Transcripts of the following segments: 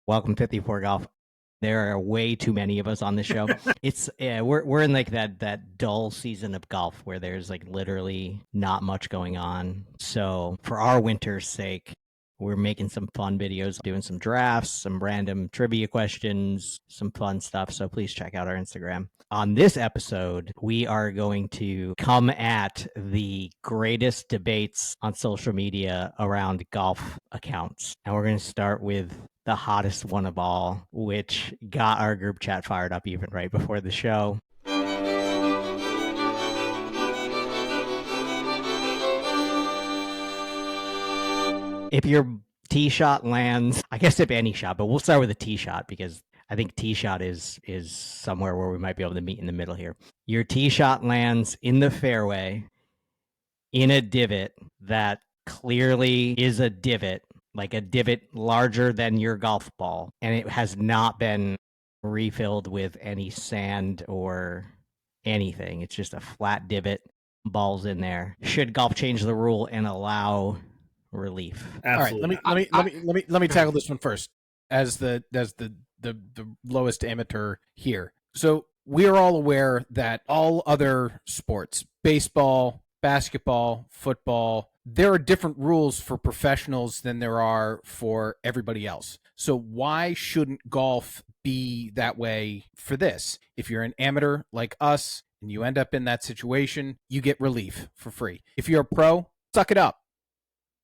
Welcome to 54 Golf. There are way too many of us on this show. We're in like that dull season of golf where there's like literally not much going on. So for our winter's sake, we're making some fun videos, doing some drafts, some random trivia questions, some fun stuff. So please check out our Instagram. On this episode, we are going to come at the greatest debates on social media around golf accounts. And we're going to start with the hottest one of all, which got our group chat fired up even right before the show. If your tee shot lands, I guess if any shot, but we'll start with a tee shot because I think tee shot is somewhere where we might be able to meet in the middle here. Your tee shot lands in the fairway in a divot that clearly is a divot, like a divot larger than your golf ball, and it has not been refilled with any sand or anything. It's just a flat divot, balls in there. Should golf change the rule and allow relief? Absolutely. All right, let me tackle this one first as the lowest amateur here. So we are all aware that all other sports, baseball, basketball, football, there are different rules for professionals than there are for everybody else. So why shouldn't golf be that way for this? If you're an amateur like us and you end up in that situation, you get relief for free. If you're a pro, suck it up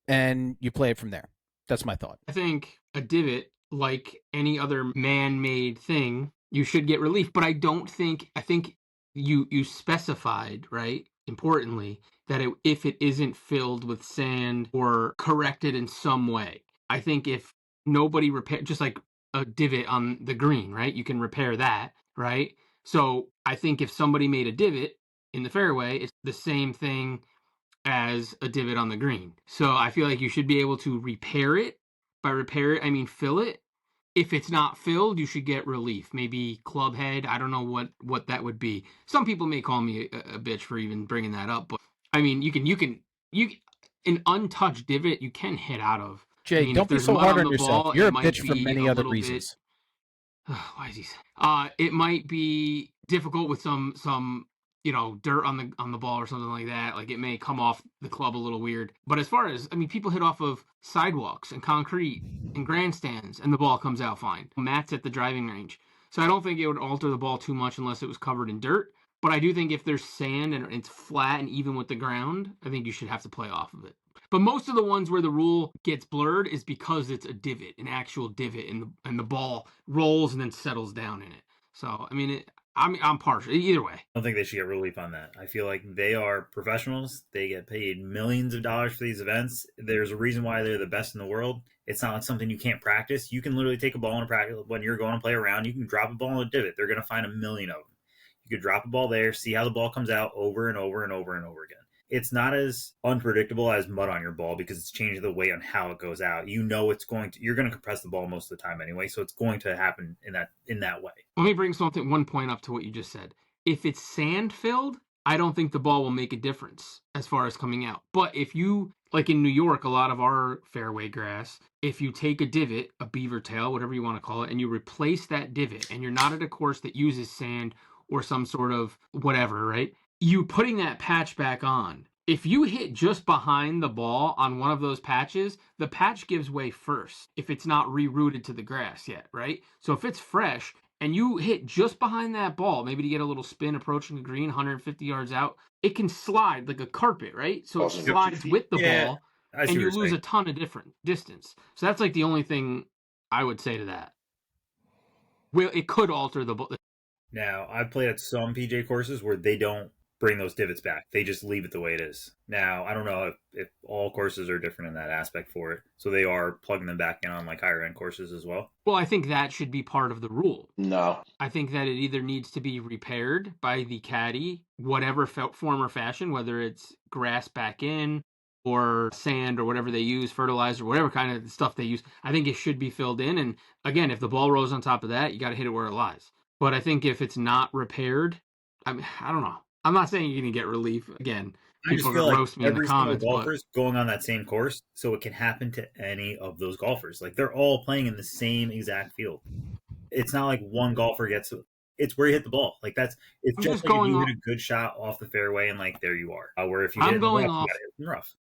and you play it from there. That's my thought. I think a divot, like any other man-made thing, you should get relief. But I think you specified, right, importantly, that if it isn't filled with sand or corrected in some way. I think if nobody just like a divot on the green, right, you can repair that, right? So I think if somebody made a divot in the fairway, it's the same thing as a divot on the green. So I feel like you should be able to repair it. By repair it, I mean fill it. If it's not filled, you should get relief. Maybe club head. I don't know what that would be. Some people may call me a bitch for even bringing that up, but I mean, you can an untouched divot you can hit out of. Jay, I mean, don't be so hard on yourself. You're a bitch for many other reasons. Why is he? It might be difficult with some dirt on the ball or something like that. Like it may come off the club a little weird. But as far as, I mean, people hit off of sidewalks and concrete and grandstands and the ball comes out fine. Mats at the driving range. So I don't think it would alter the ball too much unless it was covered in dirt. But I do think if there's sand and it's flat and even with the ground, I think you should have to play off of it. But most of the ones where the rule gets blurred is because it's a divot, an actual divot, and the ball rolls and then settles down in it. So, I mean, I'm partial either way. I don't think they should get relief on that. I feel like they are professionals. They get paid millions of dollars for these events. There's a reason why they're the best in the world. It's not something you can't practice. You can literally take a ball in a practice when you're going to play around. You can drop a ball in a divot. They're going to find a million of them. You could drop a ball there, see how the ball comes out over and over and over and over again. It's not as unpredictable as mud on your ball because it's changing the way on how it goes out. You know you're going to compress the ball most of the time anyway, so it's going to happen in that way. Let me bring one point up to what you just said. If it's sand filled, I don't think the ball will make a difference as far as coming out. But if you, like in New York, a lot of our fairway grass, if you take a divot, a beaver tail, whatever you want to call it, and you replace that divot, and you're not at a course that uses sand or some sort of whatever, right? You putting that patch back on. If you hit just behind the ball on one of those patches, the patch gives way first if it's not rerouted to the grass yet, right? So if it's fresh and you hit just behind that ball, maybe to get a little spin approaching the green 150 yards out, it can slide like a carpet, right? So it slides with the ball and you lose a ton of different distance. So that's like the only thing I would say to that. Well, it could alter the ball. Now, I've played at some PJ courses where they don't bring those divots back. They just leave it the way it is. Now, I don't know if all courses are different in that aspect for it. So they are plugging them back in on like higher end courses as well. Well, I think that should be part of the rule. No. I think that it either needs to be repaired by the caddy, whatever form or fashion, whether it's grass back in or sand or whatever they use, fertilizer, whatever kind of stuff they use. I think it should be filled in. And again, if the ball rolls on top of that, you got to hit it where it lies. But I think if it's not repaired, I don't know. I'm not saying you're going to get relief again. just people feel are like roast me in the every single comments. But golfer's going on that same course, so it can happen to any of those golfers. Like they're all playing in the same exact field. It's not like one golfer gets. It's where you hit the ball. Like it's I'm just just like if going you off. hit a good shot off the fairway and like there you are. Where if you hit I'm it in the going rough, you off. got to hit it in the rough.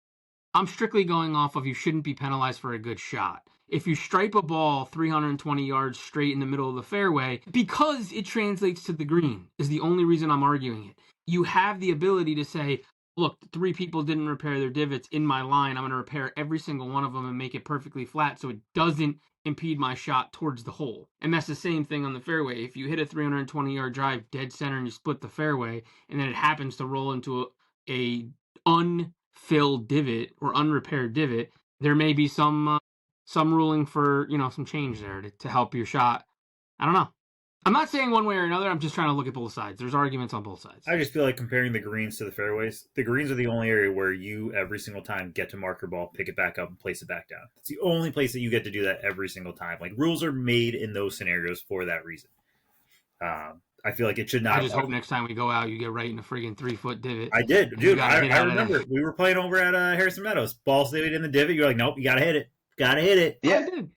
I'm strictly going off of you shouldn't be penalized for a good shot. If you stripe a ball 320 yards straight in the middle of the fairway, because it translates to the green, is the only reason I'm arguing it. You have the ability to say, look, 3 people didn't repair their divots in my line. I'm going to repair every single one of them and make it perfectly flat so it doesn't impede my shot towards the hole. And that's the same thing on the fairway. If you hit a 320-yard drive dead center and you split the fairway, and then it happens to roll into a unfilled divot or unrepaired divot, there may be some ruling for some change there to help your shot. I don't know. I'm not saying one way or another. I'm just trying to look at both sides. There's arguments on both sides. I just feel like comparing the greens to the fairways. The greens are the only area where you every single time get to mark your ball, pick it back up, and place it back down. It's the only place that you get to do that every single time. Like rules are made in those scenarios for that reason. I feel like it should not. I just hope next time we go out, you get right in a friggin' 3-foot divot. I did, dude. I remember that. we were playing over at Harrison Meadows. Ball stayed in the divot. You're like, nope, you gotta hit it. Gotta hit it. Yeah. I did.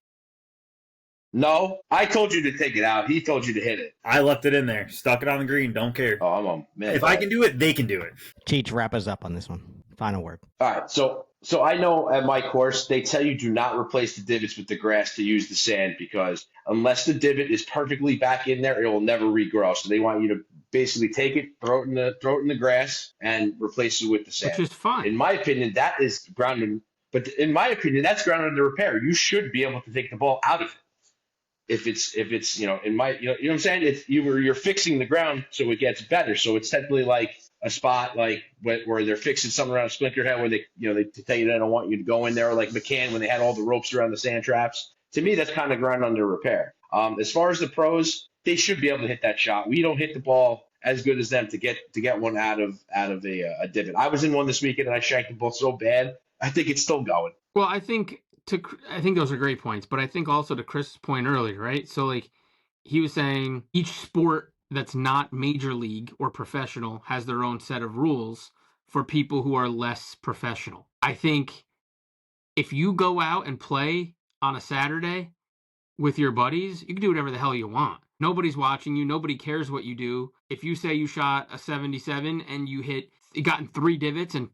No, I told you to take it out. He told you to hit it. I left it in there. Stuck it on the green. Don't care. Oh, I'm a man. If I can do it, they can do it. Cheech, wrap us up on this one. Final word. All right. So I know at my course, they tell you do not replace the divots with the grass to use the sand because unless the divot is perfectly back in there, it will never regrow. So they want you to basically take it, throw it in the grass, and replace it with the sand. Which is fine. In my opinion, that is grounded. But in my opinion, that's grounded under repair. You should be able to take the ball out of it. If it's in my you know what I'm saying, it's you're fixing the ground so it gets better. So it's technically like a spot like where they're fixing something around a splinter head where they tell you they don't want you to go in there, or like McCann when they had all the ropes around the sand traps. To me, that's kind of ground under repair. As far as the pros, they should be able to hit that shot. We don't hit the ball as good as them to get one out of a divot. I was in one this weekend and I shanked the ball so bad. I think it's still going. Well, I think those are great points, but I think also to Chris's point earlier, right? So like he was saying each sport that's not major league or professional has their own set of rules for people who are less professional. I think if you go out and play on a Saturday with your buddies, you can do whatever the hell you want. Nobody's watching you. Nobody cares what you do. If you say you shot a 77 and you got in 3 divots and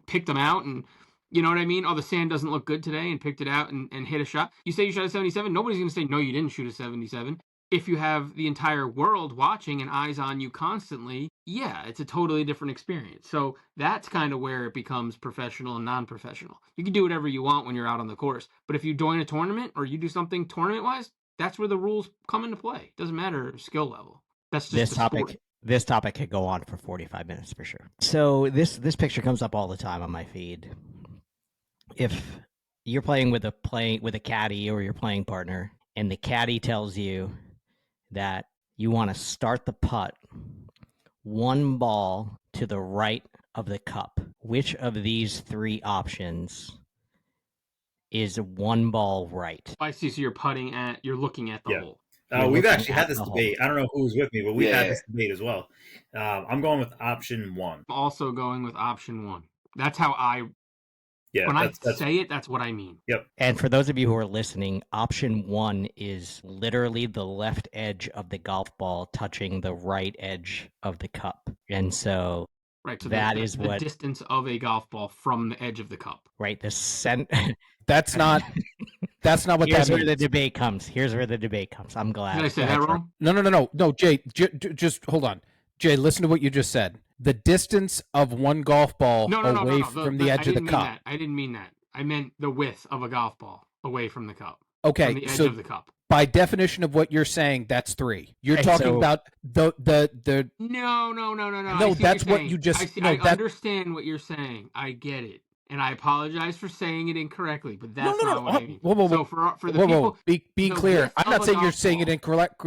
picked them out, and you know what I mean? Oh, the sand doesn't look good today, and picked it out and hit a shot. You say you shot a 77, nobody's going to say, no, you didn't shoot a 77. If you have the entire world watching and eyes on you constantly, yeah, it's a totally different experience. So that's kind of where it becomes professional and non-professional. You can do whatever you want when you're out on the course. But if you join a tournament or you do something tournament-wise, that's where the rules come into play. It doesn't matter skill level. That's just This topic could go on for 45 minutes for sure. So this picture comes up all the time on my feed. If you're playing with a caddy or your playing partner, and the caddy tells you that you want to start the putt 1 ball to the right of the cup, which of these 3 options is 1 ball right? I see. So you're looking at the hole. We've actually had this debate. I don't know who was with me, but we've had this debate as well. I'm going with option 1. I'm also going with option 1. That's how when I say it, that's what I mean. Yep. And for those of you who are listening, option 1 is literally the left edge of the golf ball touching the right edge of the cup. And so right, so that is the distance of a golf ball from the edge of the cup. Right, That's not what that means. Here's where the debate comes. I'm glad. Did I say that wrong? No, Jay, just hold on. Jay, listen to what you just said. The distance of 1 golf ball away from the edge of the cup. I didn't mean that. I meant the width of a golf ball away from the cup. Okay, from the edge of the cup. By definition of what you're saying, that's 3. You're talking about the No. No, that's what you just. I understand what you're saying. I get it. And I apologize for saying it incorrectly, but that's not what I mean. Whoa. So for the people, be clear. I'm not saying you're saying it incorrect.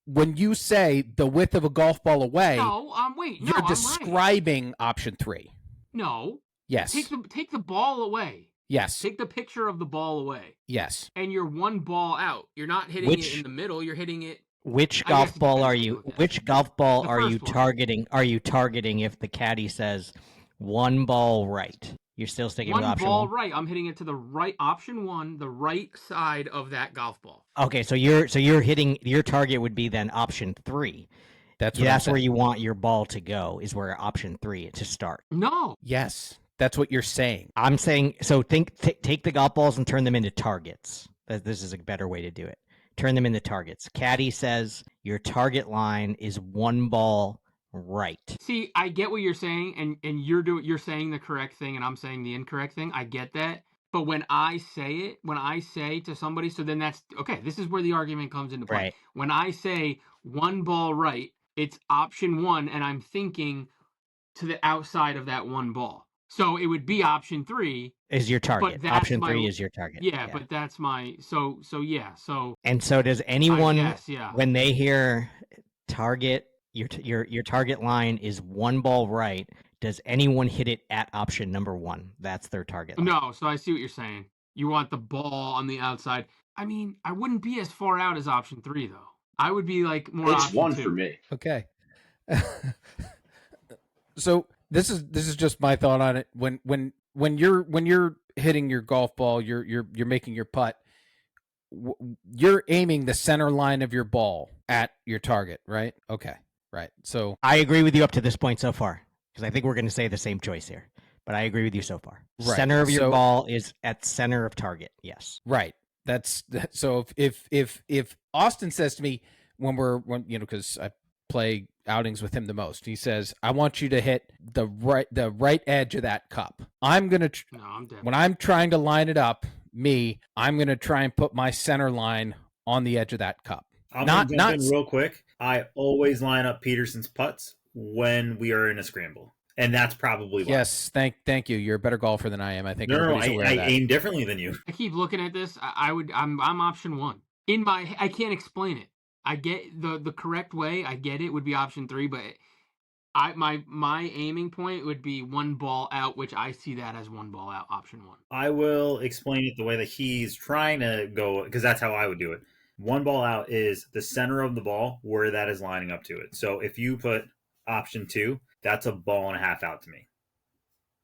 When you say the width of a golf ball away, you're describing option 3. No. Yes. Take the ball away. Yes. Take the picture of the ball away. Yes. And you're 1 ball out. You're not hitting it in the middle. You're hitting it. Which golf ball are you targeting? Are you targeting if the caddy says one ball right. You're still sticking with One option ball one? right. I'm hitting it to the right, option one, the right side of that golf ball. Okay, so you're hitting, your target would be then option 3. That's what I'm That's where saying. you want your ball to go, is where option 3 to start. No. Yes, that's what you're saying. I'm saying, so take the golf balls and turn them into targets. This is a better way to do it. Turn them into targets. Caddy says your target line is one ball right. See, I get what you're saying, and you're saying the correct thing, and I'm saying the incorrect thing. I get that. But when I say to somebody, so then that's okay. This is where the argument comes into play. Right. When I say one ball right, it's option 1, and I'm thinking to the outside of that one ball. So it would be option 3 is your target. that's Option my- 3 is your target. Yeah, but that's my so yeah. So And so does anyone guess, yeah. when they hear target, your target line is one ball right, does anyone hit it at option number 1? That's their target line. No, so I see what you're saying. You want the ball on the outside. I mean, I wouldn't be as far out as option 3 though. I would be like more It's option 1 2. for me. Okay. So this is just my thought on it. When you're hitting your golf ball, you're making your putt. You're aiming the center line of your ball at your target, right? Okay, right. So I agree with you up to this point so far, because I think we're going to say the same choice here. But I agree with you so far. Right. Center of your So- ball is at center of target. Yes. right. So if Austin says to me when because I play outings with him the most, he says, I want you to hit the right edge of that cup. I'm gonna No, I'm dead. when I'm trying to line it up, I'm gonna try and put my center line on the edge of that cup. I'm Not- gonna not- jump in real quick. I always line up Peterson's putts when we are in a scramble, and that's probably why. Yes, thank you. You're a better golfer than I am. I think No, everybody's aware of I that. aim differently than you. I keep looking at this. I'm option 1. I can't explain it. I get the correct way. I get it would be option 3, but my aiming point would be one ball out, which I see that as one ball out, option 1. I will explain it the way that he's trying to go, because that's how I would do it. One ball out is the center of the ball where that is lining up to it. So if you put option 2, that's a ball and a half out to me.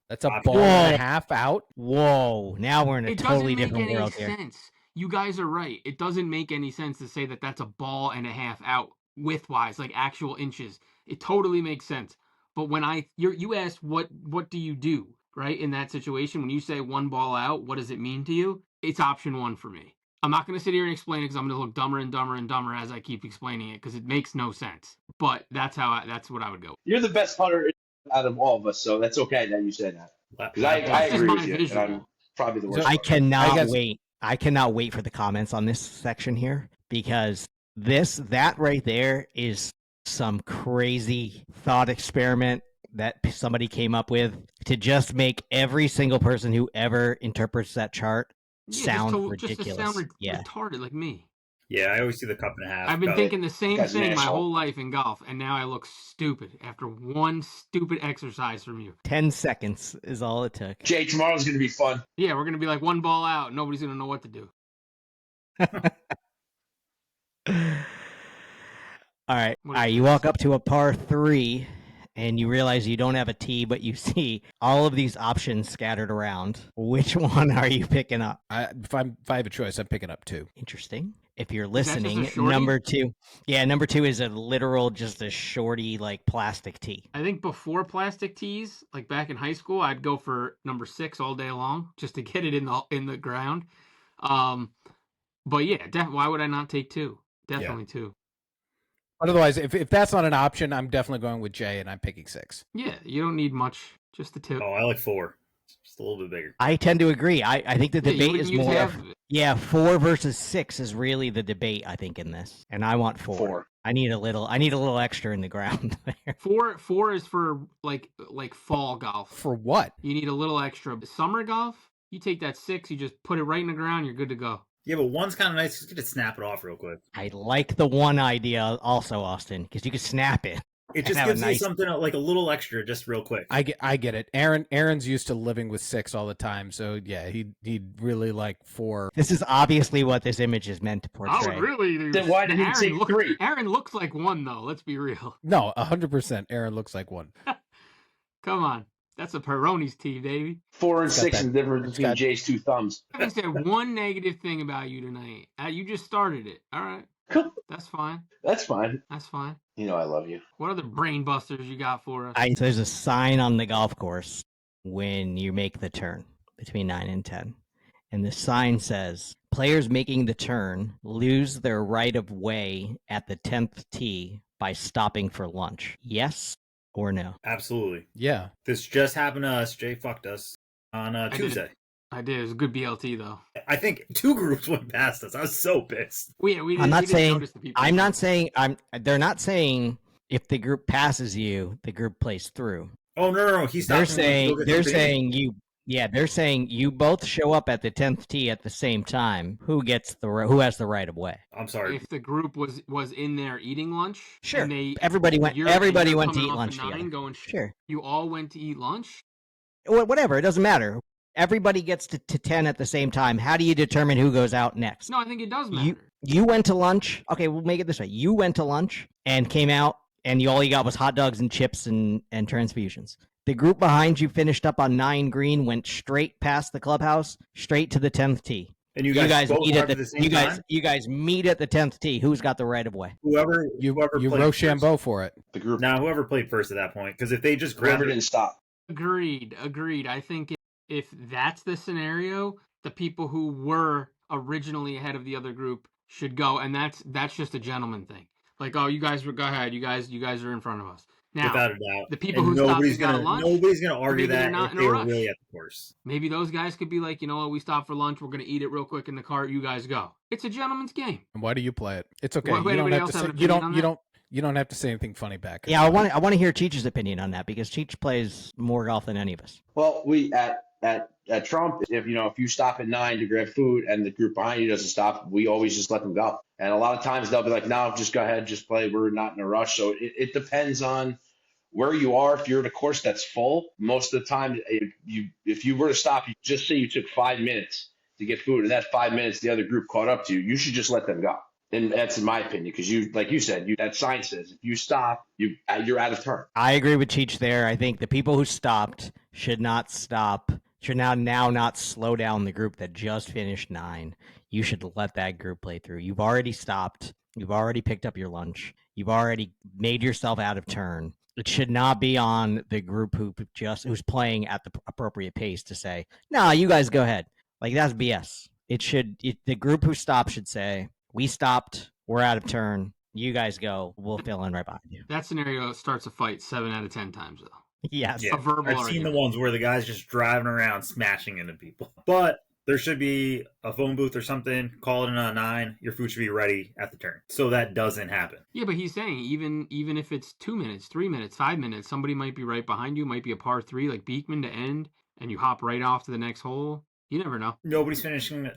That's a Whoa. ball and a half out. Whoa! Now we're in a It totally doesn't make different any world here. sense. You guys are right. It doesn't make any sense to say that that's a ball and a half out width-wise, like actual inches. It totally makes sense. But when you asked what do you do, right, in that situation, when you say one ball out, what does it mean to you? It's option 1 for me. I'm not going to sit here and explain it because I'm going to look dumber and dumber and dumber as I keep explaining it because it makes no sense. But that's what I would go. You're the best hunter out of all of us, so that's okay that you say that. Because I That's agree just with you, my and visual. I'm probably the worst. I hunter. cannot guess- wait. I cannot wait for the comments on this section here, because that right there is some crazy thought experiment that somebody came up with to just make every single person who ever interprets that chart sound Just to ridiculous. sound Yeah. retarded like me. Yeah, I always see the cup and a half. I've been cup. thinking the same Guy's an thing my asshole. whole life in golf, and now I look stupid after one stupid exercise from you. 10 seconds is all it took. Jay, tomorrow's going to be fun. Yeah, we're gonna be like one ball out. Nobody's gonna know what to do. All right. What All right. is You this? walk up to a par 3 and you realize you don't have a tee, but you see all of these options scattered around. Which one are you picking up? If I have a choice, I'm picking up 2. Interesting. If you're Is that just a listening, shorty? number 2. Yeah, number 2 is a literal, just a shorty, like plastic tee. I think before plastic tees, like back in high school, I'd go for number 6 all day long just to get it in the ground. But yeah, why would I not take 2? Definitely 2. But otherwise, if that's not an option, I'm definitely going with Jay, and I'm picking 6. Yeah, you don't need much, just the 2. Oh, I like 4. Just a little bit bigger. I tend to agree. I think the Yeah, you debate wouldn't is use more half of, of it. yeah, 4 versus 6 is really the debate, I think, in this. And I want 4. 4. I need a little extra in the ground there. 4 is for like fall golf. For what? You need a little extra. Summer golf, you take that 6, you just put it right in the ground, you're good to go. Yeah, but 1's kind of nice. Just get to snap it off real quick. I like the 1 idea also, Austin, because you can snap it. It just Have a gives nice- you something like a little extra, just real quick. I get it. Aaron's used to living with 6 all the time, so yeah, he'd really like 4. This is obviously what this image is meant to portray. I would really. Then why did he take 3? Aaron looks like 1 though. Let's be real. No, 100%. Aaron looks like 1. Come on. That's a Peroni's tee, baby. 4 and It's got 6 that- and the difference it's between got- Jay's two thumbs. I haven't said one negative thing about you tonight. You just started it. All right. Cool. That's fine. That's fine. That's fine. You know I love you. What other brain busters you got for us? There's a sign on the golf course when you make the turn between 9 and 10. And the sign says, players making the turn lose their right of way at the 10th tee by stopping for lunch. Yes or no? Absolutely. Yeah. This just happened to us. Jay fucked us on did. Tuesday. I did. It was a good BLT, though. I think 2 groups went past us. I was so pissed. We I'm didn't not saying notice the people. I'm not saying they're not saying if the group passes you, the group plays through. Oh no! He's They're saying they're saying you both show up at the 10th tee at the same time. Who has the right of way? I'm sorry. If the group was in there eating lunch, Sure. and Everybody went you're to coming eat off lunch a 9 together. Going, Sure. You all went to eat lunch? Whatever, it doesn't matter. Everybody gets to 10 at the same time. How do you determine who goes out next? No, I think it does matter. You went to lunch. Okay, we'll make it this way. You went to lunch and came out, and all you got was hot dogs and chips and transfusions. The group behind you finished up on 9 green, went straight past the clubhouse, straight to the 10th tee. And you guys both meet left at the same time? You guys meet at the 10th tee. Who's got the right of way? Whoever You played Rochambeau for it. The group. Now, whoever played first at that point, because if they just grabbed Whoever it, didn't stop. Agreed. I think if that's the scenario, the people who were originally ahead of the other group should go, and that's just a gentleman thing. Like, oh, you guys go ahead. You guys are in front of us. Now, without a doubt, the people and who stopped nobody's and got gonna lunch, nobody's gonna argue maybe they're that not if in a they were rush. really at the course. maybe those guys could be like, you know what, we stopped for lunch. We're going to eat it real quick in the cart. You guys go. It's a gentleman's game. And why do you play it? It's okay. Why- You don't anybody have else to have say an you opinion don't on you that? don't you don't have to say anything funny back. Yeah, I want to hear Cheech's opinion on that because Cheech plays more golf than any of us. Well, we at Trump, if you stop at 9 to grab food and the group behind you doesn't stop, we always just let them go. And a lot of times they'll be like, no, just go ahead, just play. We're not in a rush. So it depends on where you are. If you're at a course that's full, most of the time, if you were to stop, you just say you took 5 minutes to get food, and that 5 minutes the other group caught up to you, you should just let them go. And that's in my opinion, because like you said, that sign says if you stop, you're out of turn. I agree with Cheech there. I think the people who stopped should not stop. Should now not slow down the group that just finished 9. You should let that group play through. You've already stopped. You've already picked up your lunch. You've already made yourself out of turn. It should not be on the group who's playing at the appropriate pace to say, "No, you guys go ahead." Like that's BS. The group who stopped should say, "We stopped. We're out of turn. You guys go. We'll fill in right behind you." That scenario starts a fight 7 out of 10 times, though. Yes. Yeah, A verbal I've seen argument. the ones where the guy's just driving around smashing into people. But there should be a phone booth or something. Call it in on 9. Your food should be ready at the turn, so that doesn't happen. Yeah, but he's saying even if it's 2 minutes, 3 minutes, 5 minutes, somebody might be right behind you. Might be a par 3 like Beekman to end, and you hop right off to the next hole. You never know. Nobody's finishing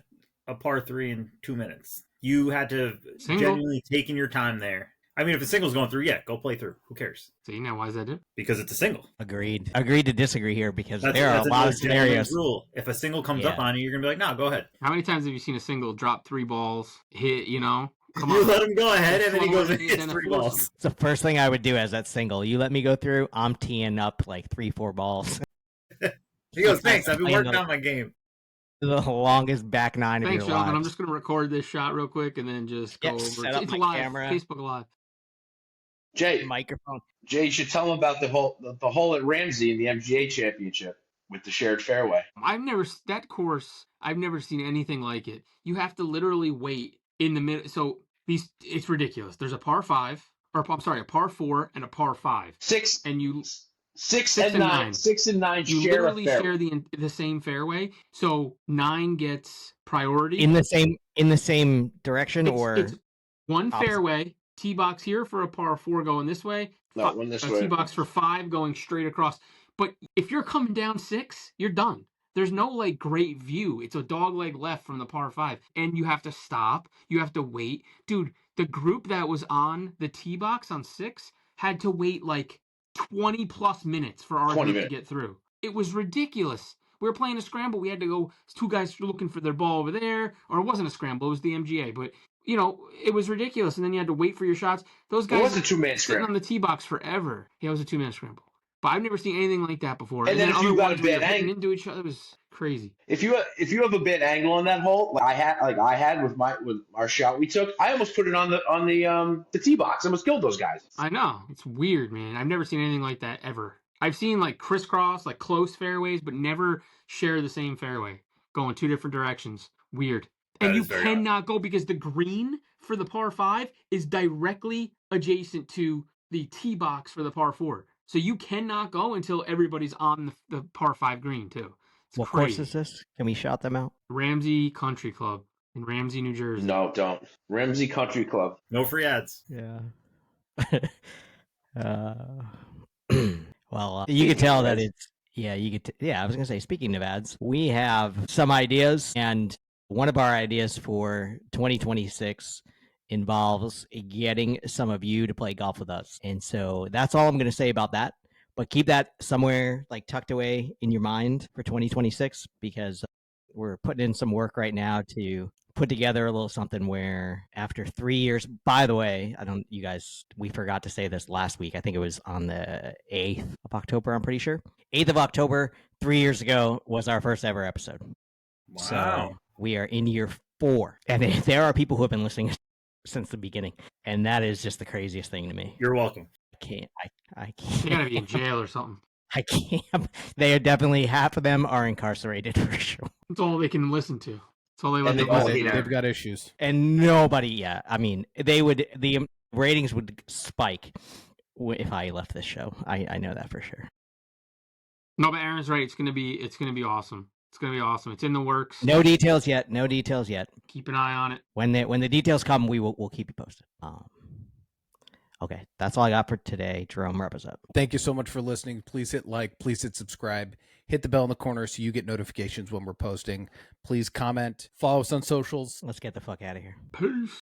a par 3 in 2 minutes. You had to Single? genuinely taking your time there. I mean, if a single's going through, yeah, go play through. Who cares? See, now why is that different? Because it's a single. Agreed to disagree here because That's there are a lot another of scenarios. rule. If a single comes up Yeah. on you, you're gonna be like, "No, go ahead." How many times have you seen a single drop 3 balls, hit, Come You on. let him go ahead, and then he goes and Slower hits than 3 a force. balls. It's the first thing I would do as that single. You let me go through, I'm teeing up like 3-4 balls. He goes, "Thanks. I've been Playing working the- on my game." The longest back 9 of Thanks, your gentlemen. I'm lives. just going to record this shot real quick and then just go Yep, over. set up It's my live. camera. Facebook Live. Microphone. Jay, you should tell them about the hole at Ramsey in the MGA Championship with the shared fairway. That course, I've never seen anything like it. You have to literally wait in the middle. So it's ridiculous. There's a par 5, or I'm sorry, a par 4 and a par 5. Six And you Six and and nine. nine. 6 and 9 you share a literally fairway. share the same fairway. So 9 gets priority. In the same direction It's one opposite? fairway, tee box here for a par 4 going this way. No, one this a way. tee box for 5 going straight across. But if you're coming down 6, you're done. There's no like great view. It's a dog leg left from the par 5, and you have to stop. You have to wait, dude. The group that was on the tee box on 6 had to wait like 20 plus minutes for our 20 group minutes. to get through. It was ridiculous. We were playing a scramble. We had to go. 2 guys were looking for their ball over there, or it wasn't a scramble. It was the MGA, but. It was ridiculous, and then you had to wait for your shots. Those guys It was a 2-man sitting on scramble. the tee box forever. Yeah, it was a 2-man scramble. But I've never seen anything like that before. And then if other you got ones a where you're bad hitting angle, into each other, it was crazy. if you have a bad angle on that hole, like I had with our shot we took, I almost put it on the tee box. I almost killed those guys. I know. It's weird, man. I've never seen anything like that ever. I've seen like crisscross, like close fairways, but never share the same fairway, going two different directions. Weird. That And you is very cannot go because the green for the par 5 is directly adjacent to the tee box for the par 4. So you cannot go until everybody's on the par 5 green too. It's What crazy. course is this? Can we shout them out? Ramsey Country Club in Ramsey, New Jersey. No, don't. Ramsey Country Club. No free ads. Yeah. Well, you could tell that it's I was gonna say, speaking of ads, we have some ideas, and one of our ideas for 2026 involves getting some of you to play golf with us, and so that's all I'm gonna say about that. But keep that somewhere like tucked away in your mind for 2026, because we're putting in some work right now to put together a little something where after 3 years, by the way, we forgot to say this last week. I think it was on the 8th of October, I'm pretty sure. 8th of October, 3 years ago, was our first ever episode. Wow. So we are in year 4. And there are people who have been listening since the beginning. And that is just the craziest thing to me. You're welcome. I can't. They gotta be in jail or something. I can't. They are definitly, half of them are incarcerated for sure. That's all they can listen to. That's all they let And them they- listen to. They've got issues. And nobody, yeah. I mean, the ratings would spike if I left this show. I know that for sure. No, but Aaron's right. It's gonna be awesome. It's gonna be awesome. It's in the works. No details yet. Keep an eye on it. When the details come, we'll keep you posted. Okay, that's all I got for today. Jerome, wrap us up. Thank you so much for listening. Please hit like, please hit subscribe, hit the bell in the corner so you get notifications when we're posting. Please comment, follow us on socials. Let's get the fuck out of here. Peace.